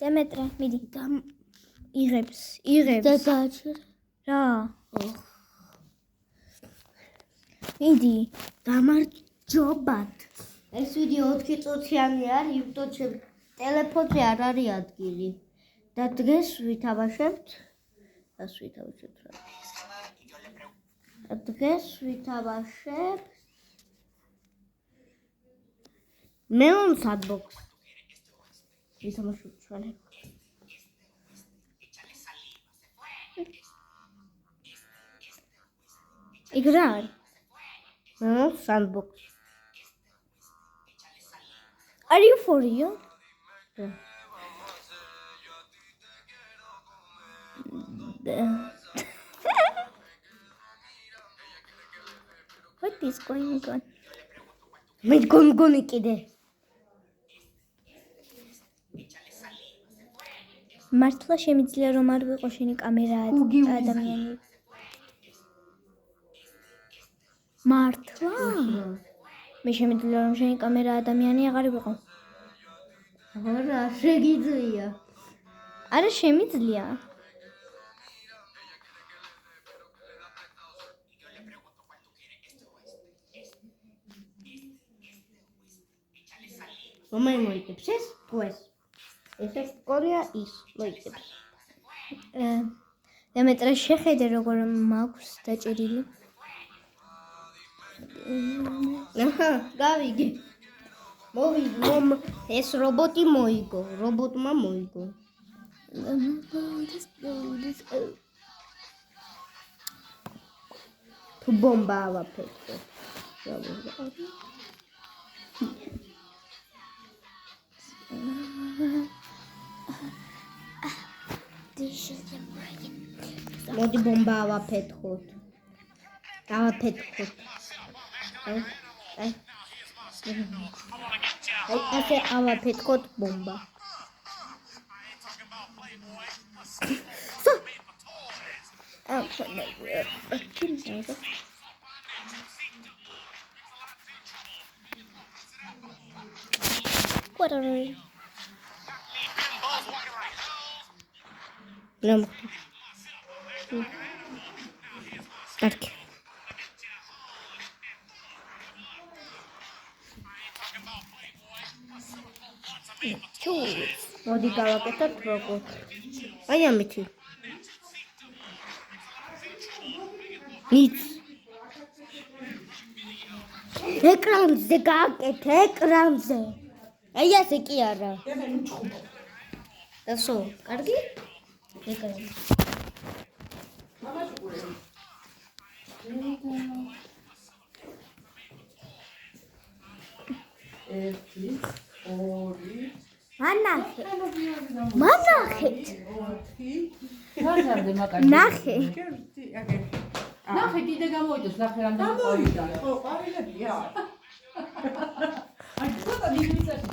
დემეტრე, მიდი. იღებს. და გააჩერე. რა? მიდი. გამარჯობათ. ეს ვიდეო 4 წუთიანი არის, YouTube ტელეფონზე არ არის ადგილი. და დღეს ვითამაშებთ. დღეს ვითამაშებთ Melon Sandbox. ვითამაშებთ ჩვენ. იქ რა არის? Melon Sandbox. Are you for real? What is going on? მე გონგონი კიდე. მართლა შემიძლია რომ არ ვიყო შენი კამერა ადამიანი. მართლა? მე შემიძლია რომ შენი კამერა ადამიანი აღარ ვიყო. არა, შეგიძლია. არა შემიძლია. რომელი მოიგებს ეს? თუ ეს? ესე გონია ის მოიგებს. დემეტრე შეხედე როგორ მაქვს დაჭერილი. აჰა, გავიგე. ეს რობოტი მოიგო, რობოტმა მოიგო. თუ ბომბა ავაფეთქო. მოდი ბომბა ავაფეთქოთ. დავაფეთქოთ. აი, ასე ავაფეთქოთ ბომბა. Whatever. კარგი. მოდი გავაკეთოთ როგორ. აი ამითი. ნიც. ეკრანზე გააკეთე, ეკრანზე. აი ასე კი არა. დასო, კარგი? ეკრანზე. მანახეთ. ნახე. ნახე კიდე გამოიდოს, ნახე რამდენი ყვავილი. ყვავილები არა. აი ცოტა მიგიწევს